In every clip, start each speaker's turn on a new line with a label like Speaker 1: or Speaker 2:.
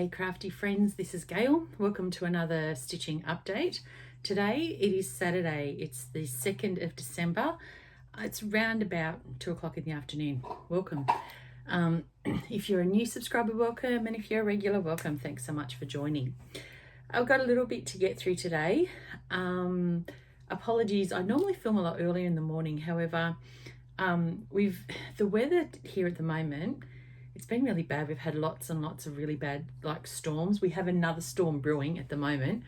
Speaker 1: Hey crafty friends, this is Gail. Welcome to another stitching update. Today it is Saturday, it's the 2nd of December. It's round about 2 o'clock in the afternoon. Welcome. If you're a new subscriber, welcome, and if you're a regular, welcome. Thanks so much for joining. I've got a little bit to get through today. Apologies, I normally film a lot earlier in the morning. However, the weather here at the moment, it's been really bad. We've had lots and lots of really bad storms. We have another storm brewing at the moment,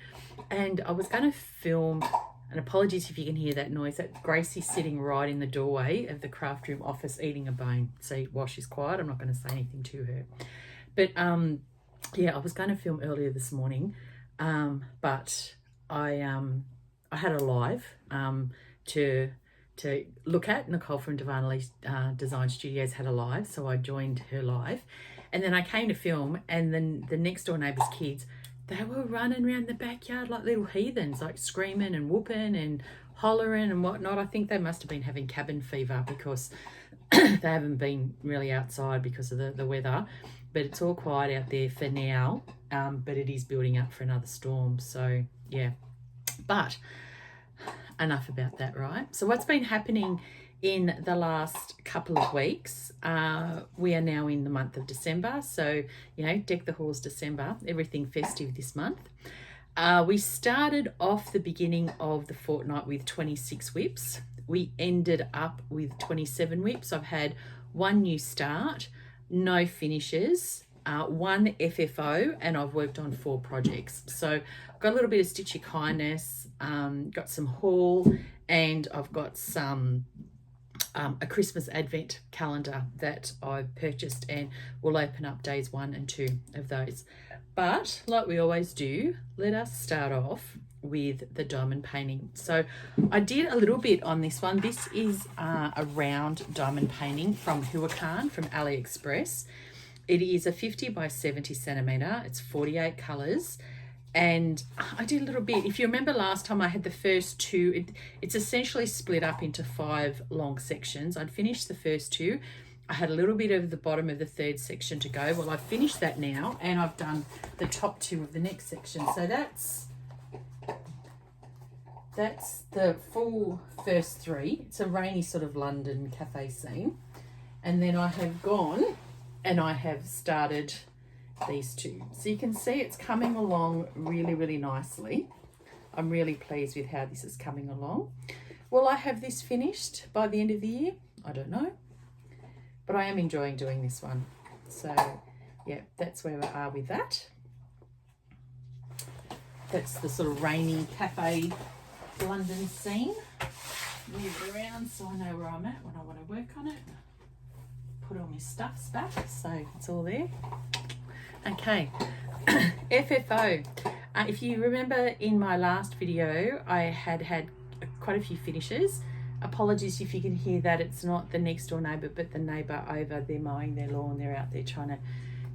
Speaker 1: and I was going to film, and apologies if you can hear that noise, that Gracie's sitting right in the doorway of the craft room office eating a bone. So while she's quiet, I'm not going to say anything to her. But yeah, I was going to film earlier this morning, but I had a live to look at. Nicole from Divinely Design Studios had a live, so I joined her live, and then I came to film, and then the next door neighbour's kids, they were running around the backyard like little heathens, like screaming and whooping and hollering and whatnot. I think they must have been having cabin fever because they haven't been really outside because of the weather, but it's all quiet out there for now, but it is building up for another storm. So yeah, but enough about that, right? So what's been happening in the last couple of weeks, we are now in the month of December, so you know, deck the halls December, everything festive this month. We started off the beginning of the fortnight with 26 WIPs. We ended up with 27 WIPs. I've had one new start, no finishes, one FFO, and I've worked on 4 projects. So I've got a little bit of Stitchy kindness, got some haul, and I've got some a Christmas advent calendar that I've purchased, and we'll open up days 1 and 2 of those. But like we always do, let us start off with the diamond painting. So I did a little bit on this one. This is a round diamond painting from Huacan from AliExpress. It is a 50 by 70 centimeter. It's 48 colors. And I did a little bit. If you remember last time I had the first 2, it's essentially split up into 5 long sections. I'd finished the first 2. I had a little bit of the bottom of the 3rd section to go. Well, I've finished that now, and I've done the top 2 of the next section. So that's the full first 3. It's a rainy sort of London cafe scene. And then I have gone and I have started these 2. So you can see it's coming along really, really nicely. I'm really pleased with how this is coming along. Will I have this finished by the end of the year? I don't know. But I am enjoying doing this one. So yeah, that's where we are with that. That's the sort of rainy cafe London scene. Move it around so I know where I'm at when I want to work on it. Put all my stuffs back so it's all there. Okay, FFO. If you remember in my last video, I had quite a few finishes. Apologies if you can hear that. It's not the next door neighbour, but the neighbour over. They're mowing their lawn. They're out there trying to,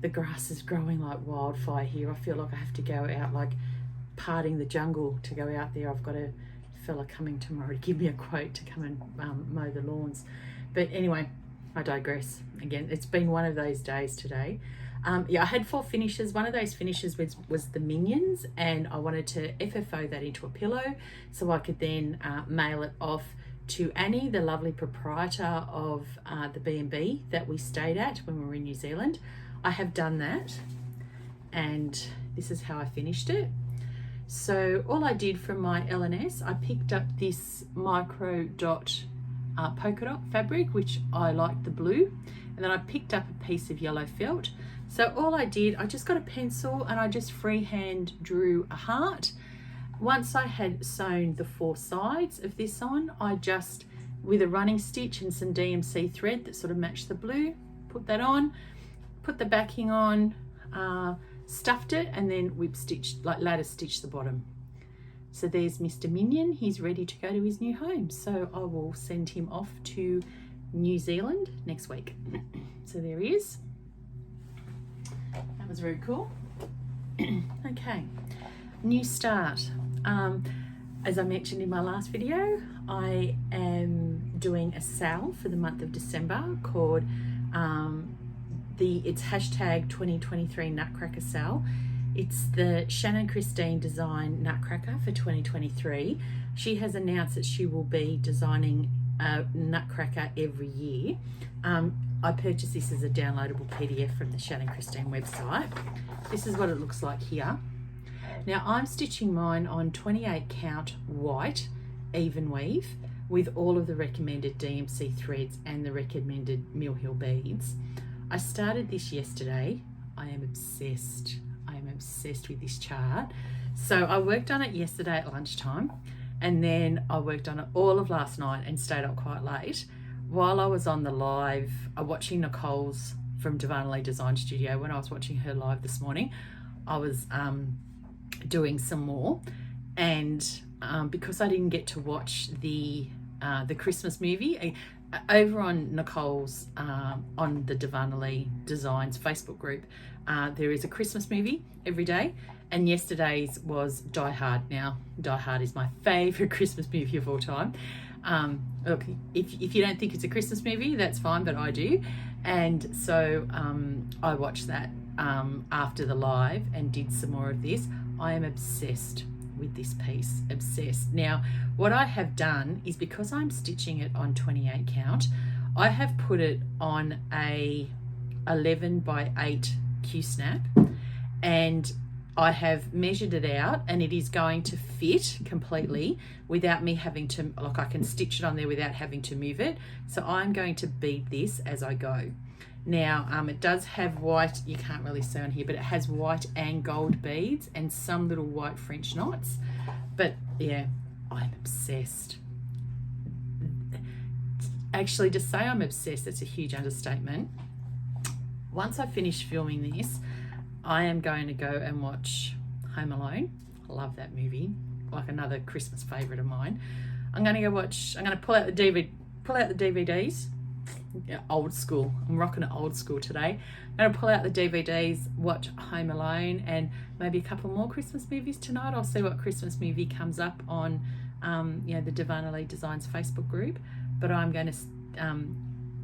Speaker 1: the grass is growing like wildfire here. I feel like I have to go out like parting the jungle to go out there. I've got a fella coming tomorrow to give me a quote to come and mow the lawns. But anyway, I digress. Again, it's been one of those days today. Yeah, I had 4 finishes. One of those finishes was the Minions, and I wanted to FFO that into a pillow so I could then mail it off to Annie, the lovely proprietor of the B&B that we stayed at when we were in New Zealand. I have done that, and this is how I finished it. So all I did from my L&S, I picked up this micro dot polka dot fabric, which I like the blue, and then I picked up a piece of yellow felt. So all I did, I just got a pencil and I just freehand drew a heart. Once I had sewn the 4 sides of this on, I just, with a running stitch and some DMC thread that sort of matched the blue, put that on, put the backing on, stuffed it, and then whip stitched, like ladder stitched the bottom. So there's Mr. Minion. He's ready to go to his new home. So I will send him off to New Zealand next week. So there he is. That was very cool. Okay, new start. As I mentioned in my last video, I am doing a sale for the month of December called it's hashtag 2023 Nutcracker sale. It's the Shannon Christine design Nutcracker for 2023. She has announced that she will be designing a Nutcracker every year. I purchased this as a downloadable PDF from the Shannon Christine website. This is what it looks like here. Now I'm stitching mine on 28 count white even weave with all of the recommended DMC threads and the recommended Mill Hill beads. I started this yesterday. I am obsessed. I am obsessed with this chart. So I worked on it yesterday at lunchtime, and then I worked on it all of last night and stayed up quite late. While I was on the live, watching Nicole's from Divinely Design Studio, when I was watching her live this morning, I was doing some more, and because I didn't get to watch the Christmas movie over on Nicole's on the Divinely Designs Facebook group, there is a Christmas movie every day, and yesterday's was Die Hard. Now Die Hard is my favorite Christmas movie of all time. Look, if you don't think it's a Christmas movie, that's fine, but I do. And so I watched that after the live and did some more of this. I am obsessed with this piece, obsessed. Now what I have done is, because I'm stitching it on 28 count, I have put it on a 11 by 8 Q snap, and I have measured it out, and it is going to fit completely without me having to, like, I can stitch it on there without having to move it. So I'm going to bead this as I go. Now it does have white, you can't really see on here, but it has white and gold beads and some little white French knots. But yeah, I'm obsessed. Actually, to say I'm obsessed, that's a huge understatement. Once I finish filming this, I am going to go and watch Home Alone. I love that movie, like another Christmas favourite of mine. I'm going to pull out the DVDs. Yeah, old school. I'm rocking it old school today. I'm going to pull out the DVDs, watch Home Alone, and maybe a couple more Christmas movies tonight. I'll see what Christmas movie comes up on the Divinely Designs Facebook group. But I'm going to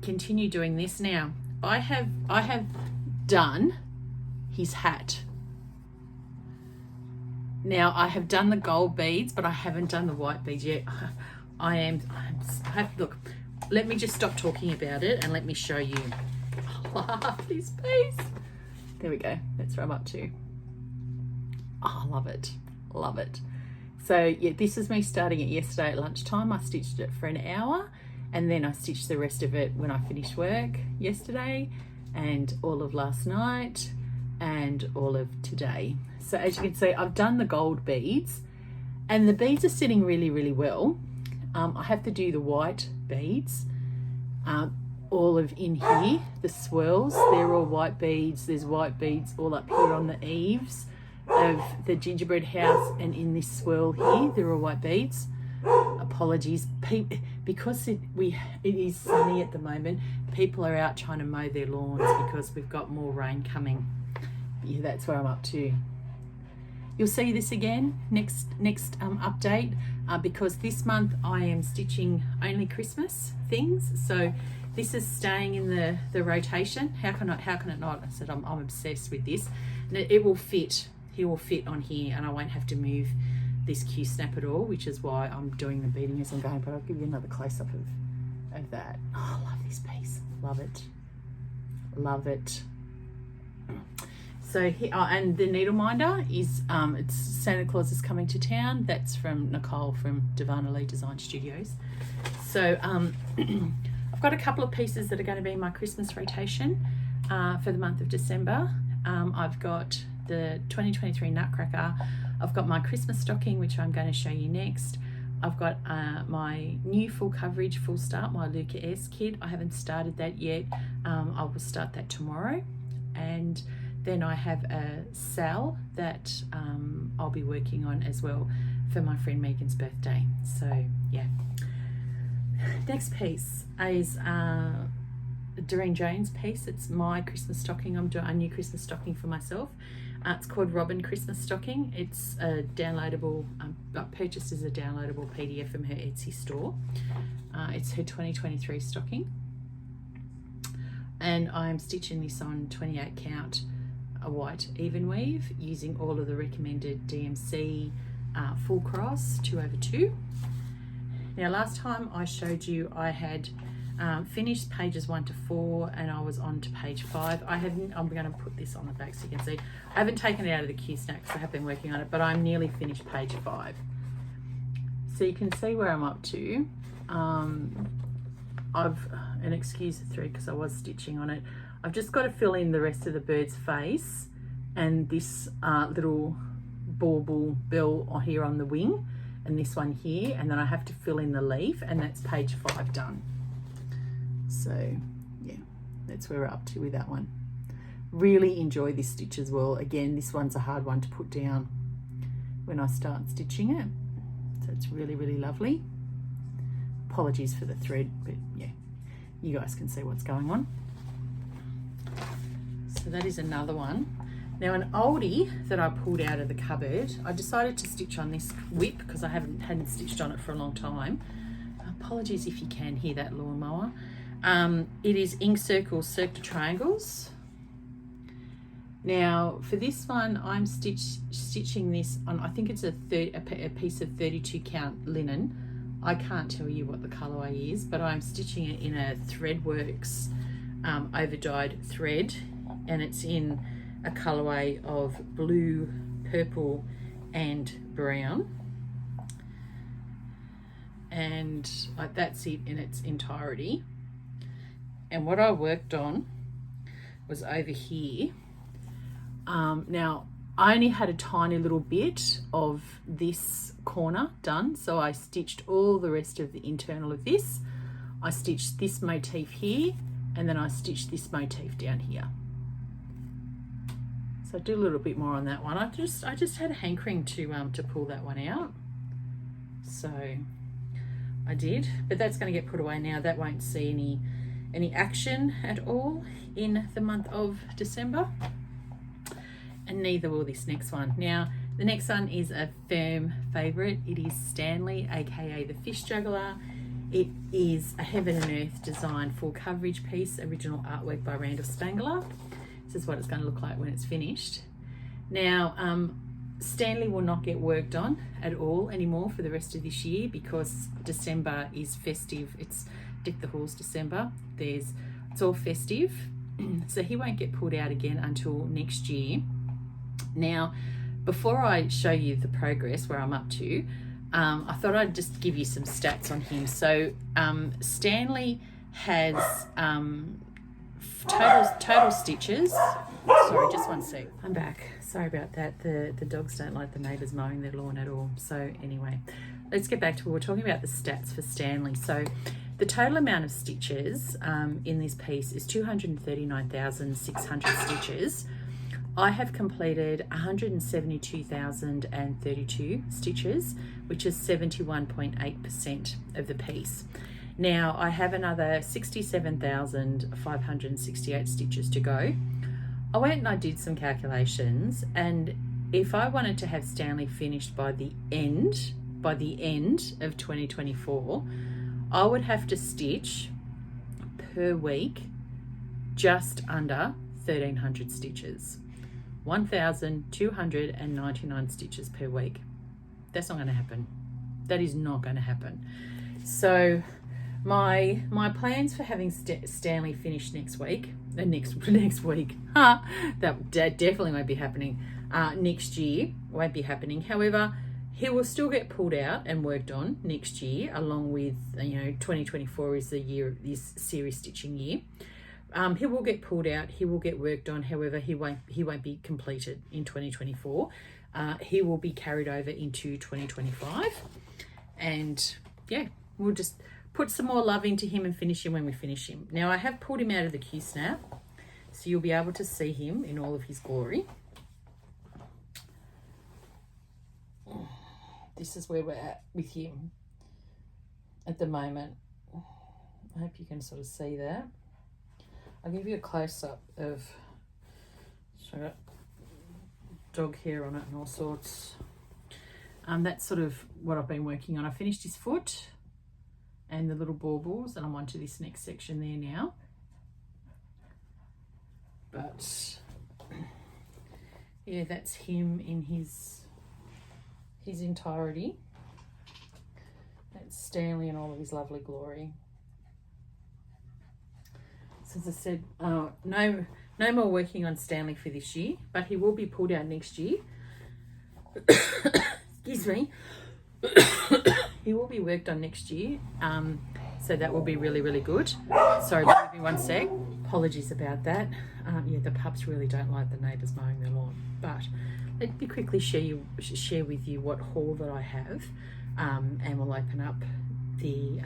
Speaker 1: continue doing this now. I have done his hat. Now I have done the gold beads, but I haven't done the white beads yet. Look, let me just stop talking about it and let me show you. I love this piece. There we go. That's where I'm up to. Oh, I love it. Love it. So yeah, this is me starting it yesterday at lunchtime. I stitched it for an hour, and then I stitched the rest of it when I finished work yesterday, and all of last night, and all of today. So as you can see, I've done the gold beads, and the beads are sitting really, really well. I have to do the white beads, all of in here. The swirls, they're all white beads. There's white beads all up here on the eaves of the gingerbread house, and in this swirl here, they're all white beads. Apologies, because it is sunny at the moment. People are out trying to mow their lawns because we've got more rain coming. Yeah, that's where I'm up to. You'll see this again next update, because this month I am stitching only Christmas things. So this is staying in the rotation. How can it not? I said I'm obsessed with this, and it will fit. He will fit on here, and I won't have to move this Q snap at all, which is why I'm doing the beading as I'm going. But I'll give you another close up of that. Oh, I love this piece. Love it. Love it. So here, and the needle minder is it's Santa Claus is Coming to Town. That's from Nicole from Divinely Design Studios. So I've got a couple of pieces that are going to be in my Christmas rotation for the month of December. I've got the 2023 Nutcracker. I've got my Christmas stocking, which I'm going to show you next. I've got my new full coverage, full start, my Luca S kit. I haven't started that yet. I will start that tomorrow. And then I have a sale that I'll be working on as well for my friend Megan's birthday. So yeah. Next piece is Doreen Jones piece. It's my Christmas stocking. I'm doing a new Christmas stocking for myself. It's called Robin Christmas Stocking. It's a downloadable, purchased as a downloadable PDF from her Etsy store. It's her 2023 stocking. and I'm stitching this on 28 count a white even weave using all of the recommended DMC full cross 2/2. Now last time I showed you I had finished pages 1 to 4 and I was on to page 5. I'm going to put this on the back so you can see. I haven't taken it out of the Q snack because I have been working on it, but I'm nearly finished page 5. So you can see where I'm up to. And excuse the thread because I was stitching on it. I've just got to fill in the rest of the bird's face and this little bauble bill here on the wing and this one here, and then I have to fill in the leaf, and that's page 5 done. So yeah, that's where we're up to with that one. Really enjoy this stitch as well. Again, this one's a hard one to put down when I start stitching it. So it's really, really lovely. Apologies for the thread, but yeah, you guys can see what's going on. So that is another one. Now an oldie that I pulled out of the cupboard, I decided to stitch on this WIP because I hadn't stitched on it for a long time. Apologies if you can hear that lawnmower. It is ink circles, circular triangles. Now for this one, I'm stitching this on, I think it's a piece of 32 count linen. I can't tell you what the colorway is, but I'm stitching it in a Threadworks over dyed thread, and it's in a colorway of blue, purple and brown, and that's it in its entirety. And what I worked on was over here. Now I only had a tiny little bit of this corner done, so I stitched all the rest of the internal of this. I stitched this motif here, and then I stitched this motif down here. So I do a little bit more on that one. I just had a hankering to pull that one out, so I did. But that's going to get put away now. That won't see any action at all in the month of December, and neither will this next one. Now the next one is a firm favourite. It is Stanley, aka the Fish Juggler. It is a Heaven and Earth design full coverage piece, original artwork by Randa. This is what it's going to look like when it's finished. Now Stanley will not get worked on at all anymore for the rest of this year because December is festive. It's Deck the Halls December. It's all festive, so he won't get pulled out again until next year. Now before I show you the progress where I'm up to, I thought I'd just give you some stats on him. So Stanley has total stitches. Sorry, just one sec. I'm back. Sorry about that. The dogs don't like the neighbours mowing their lawn at all. So anyway, let's get back to what we're talking about, the stats for Stanley. So the total amount of stitches in this piece is 239,600 stitches. I have completed 172,032 stitches, which is 71.8% of the piece. Now I have another 67,568 stitches to go. I went and I did some calculations, and if I wanted to have Stanley finished by the end of 2024, I would have to stitch per week just under 1,300 stitches. 1,299 stitches per week. That's not going to happen. That is not going to happen. So my plans for having Stanley finished next week, next week, that definitely won't be happening. Next year won't be happening. However, he will still get pulled out and worked on next year, along with 2024 is the year, this series stitching year. He will get pulled out, he will get worked on, however he won't be completed in 2024. He will be carried over into 2025, and yeah, we'll just put some more love into him and finish him when we finish him. Now I have pulled him out of the Q-snap, so you'll be able to see him in all of his glory. This is where we're at with him at the moment. I hope you can sort of see that. I'll give you a close-up of dog hair on it and all sorts. That's sort of what I've been working on. I finished his foot and the little baubles, and I'm on to this next section there now. But yeah, that's him in his entirety. That's Stanley in all of his lovely glory. So as I said, no more working on Stanley for this year, but he will be pulled out next year. Excuse me. He will be worked on next year, so that will be really, really good. Sorry, give me one sec. Apologies about that. Yeah, the pups really don't like the neighbours mowing their lawn. But let me quickly share with you what haul that I have, and we'll open up a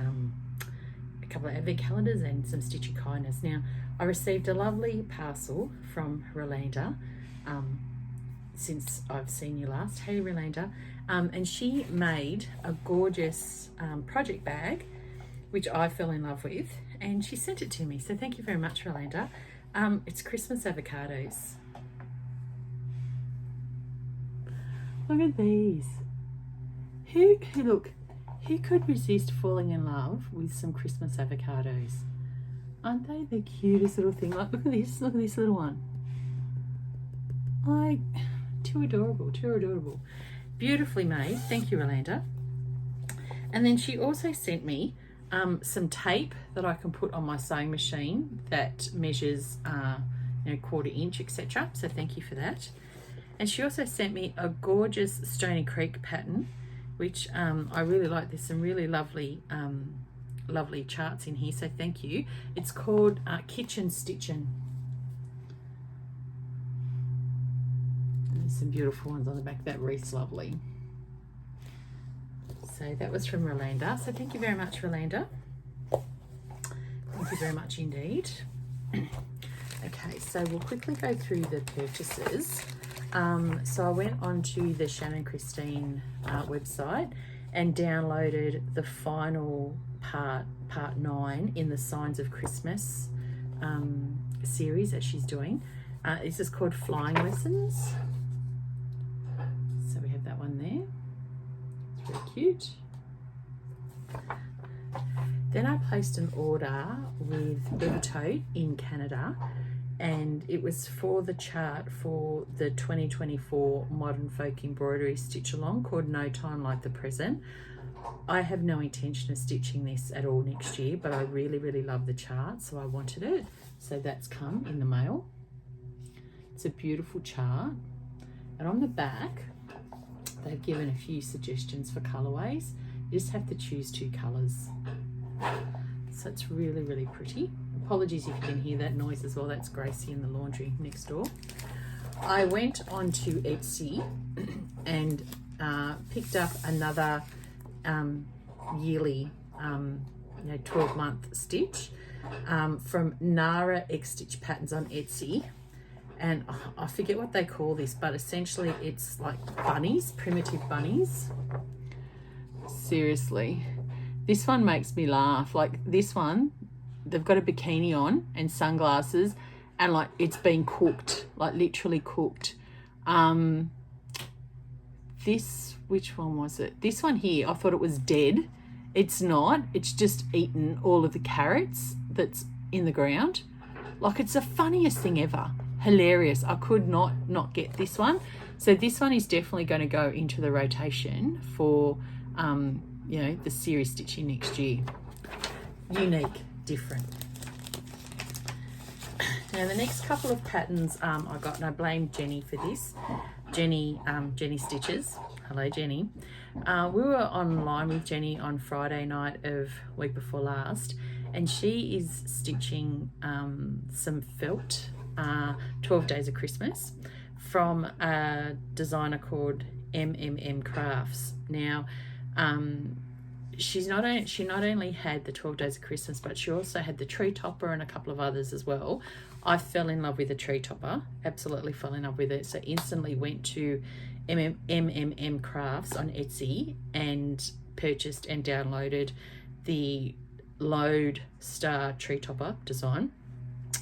Speaker 1: couple of advent calendars and some Stitchy kindness. Now, I received a lovely parcel from Randa since I've seen you last. Hey, Randa. And she made a gorgeous project bag, which I fell in love with, and she sent it to me. So thank you very much, Randa. It's Christmas avocados. Look at these. Who could resist falling in love with some Christmas avocados? Aren't they the cutest little thing? Like, look at this little one. Like, too adorable, too adorable. Beautifully made. Thank you, Randa. And then she also sent me some tape that I can put on my sewing machine that measures, 1/4 inch, etc. So thank you for that. And she also sent me a gorgeous Stony Creek pattern, which I really like. There's some really lovely charts in here, so thank you. It's called Kitchen Stitching. There's some beautiful ones on the back. That wreath's lovely. So that was from Randa. So thank you very much, Randa. Thank you very much indeed. Okay, so we'll quickly go through the purchases. So I went onto the Shannon Christine website and downloaded the final part 9 in the Signs of Christmas series that she's doing. This is called Flying Lessons. So we have that one there. It's very cute. Then I placed an order with Evertote in Canada, and it was for the chart for the 2024 Modern Folk Embroidery Stitch Along called No Time Like the Present. I have no intention of stitching this at all next year, but I really, really love the chart, so I wanted it. So that's come in the mail. It's a beautiful chart. And on the back, they've given a few suggestions for colourways. You just have to choose 2 colours. So it's really, really pretty. Apologies if you can hear that noise as well. That's Gracie in the laundry next door. I went onto Etsy and picked up another yearly 12-month stitch from Nara X Stitch Patterns on Etsy. And I forget what they call this, but essentially it's like bunnies, primitive bunnies. Seriously, this one makes me laugh. Like this one, they've got a bikini on and sunglasses, and like it's been cooked, like literally cooked. Which one was it? This one here, I thought it was dead. It's not. It's just eaten all of the carrots that's in the ground. Like, it's the funniest thing ever. Hilarious. I could not get this one. So this one is definitely going to go into the rotation for, the series stitching next year. Unique, different. Now the next couple of patterns I got, and I blame Jenny for this. Jenny Stitches. Hello, Jenny. We were online with Jenny on Friday night of week before last, and she is stitching some felt 12 Days of Christmas from a designer called MMM Crafts. Now, she not only had the 12 Days of Christmas, but she also had the Tree Topper and a couple of others as well. I fell in love with the Tree Topper, absolutely fell in love with it. So instantly went to MMM Crafts on Etsy and purchased and downloaded the Lode Star Tree Topper design.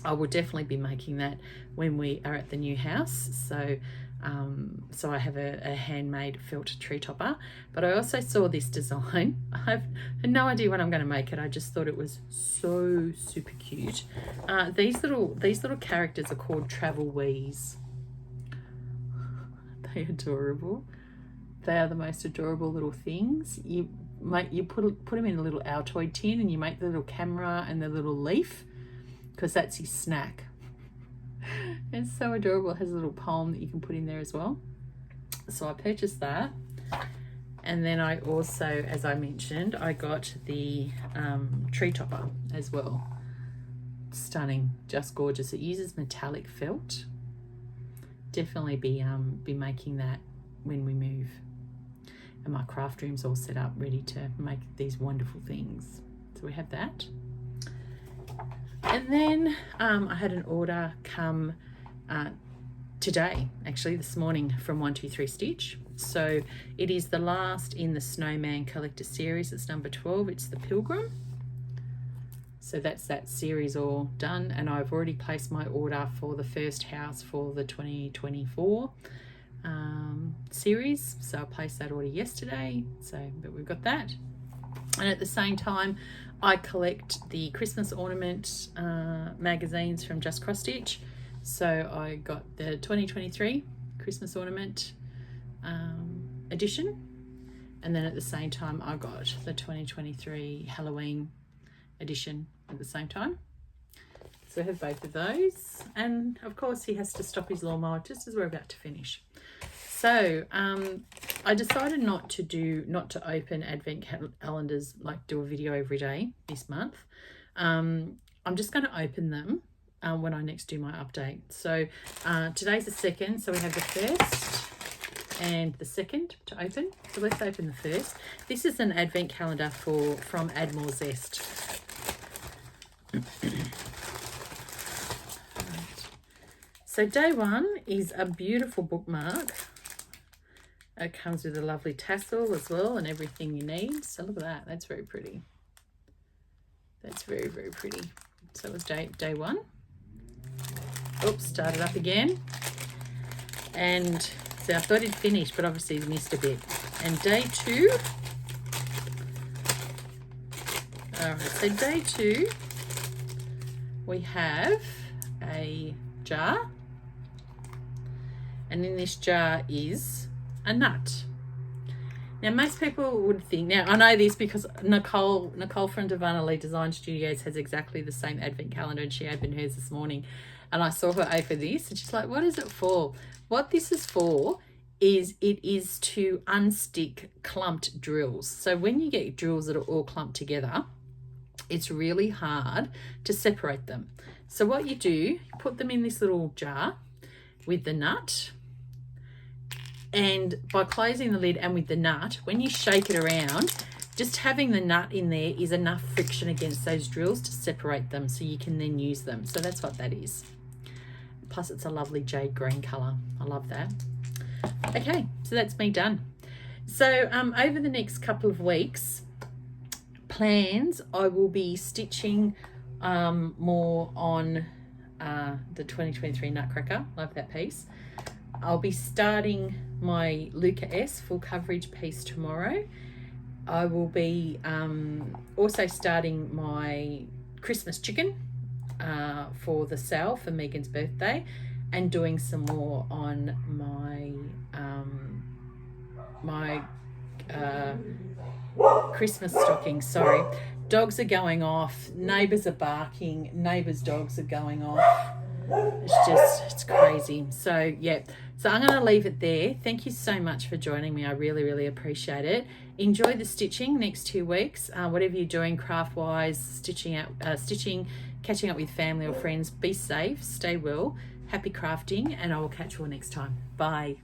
Speaker 1: I will definitely be making that when we are at the new house. So So I have a handmade felt tree topper, but I also saw this design. I've had no idea when I'm going to make it. I just thought it was so super cute. These little characters are called Travel Wees. They're adorable. They are the most adorable little things. You put them in a little Altoid tin, and you make the little camera and the little leaf, because that's his snack. It's so adorable. It has a little poem that you can put in there as well. So I purchased that. And then I also, as I mentioned, I got the tree topper as well. Stunning, just gorgeous. It uses metallic felt. Definitely be making that when we move. And my craft room's all set up, ready to make these wonderful things. So we have that. And then I had an order come today, actually this morning, from 123 Stitch. So it is the last in the Snowman Collector series. It's number 12. It's the Pilgrim. So that's that series all done, and I've already placed my order for the first house for the 2024 series. So I placed that order yesterday. But we've got that. And at the same time, I collect the Christmas ornament magazines from Just Cross Stitch. So I got the 2023 Christmas ornament edition, and then at the same time I got the 2023 Halloween edition at the same time. So I have both of those, and of course he has to stop his lawnmower just as we're about to finish. So I decided not to open advent calendars, like do a video every day this month. I'm just going to open them when I next do my update. So today's the 2nd, so we have the 1st and the 2nd to open. So let's open the 1st. This is an advent calendar from Add More Zest. So day 1 is a beautiful bookmark. It comes with a lovely tassel as well and everything you need. So look at that. That's very pretty. That's very, very pretty. So it was day 1. Oops, started up again. And so I thought it'd finished, but obviously missed a bit. And day 2. All right, so day 2, we have a jar. And in this jar is a nut. Now most people would think, now I know this because Nicole from Divana Lee Design Studios has exactly the same advent calendar, and she opened hers this morning, and I saw her open this and she's like, what is it for? What this is for is it is to unstick clumped drills. So when you get drills that are all clumped together, it's really hard to separate them. So what you do, put them in this little jar with the nut, and by closing the lid and with the nut, when you shake it around, just having the nut in there is enough friction against those drills to separate them so you can then use them. So that's what that is. Plus it's a lovely jade green colour. I love that. Okay, so that's me done. So over the next couple of weeks, plans, I will be stitching more on the 2023 Nutcracker. Love that piece. I'll be starting my Luca S full coverage piece tomorrow. I will be also starting my Christmas chicken for the sale for Megan's birthday, and doing some more on my Christmas stocking. Sorry, dogs are going off, neighbours are barking, neighbours' dogs are going off. It's crazy. So yeah, so I'm going to leave it there. Thank you so much for joining me. I really, really appreciate it. Enjoy the stitching next 2 weeks. Whatever you're doing craft wise, stitching, catching up with family or friends, be safe, stay well, happy crafting, and I will catch you all next time. Bye.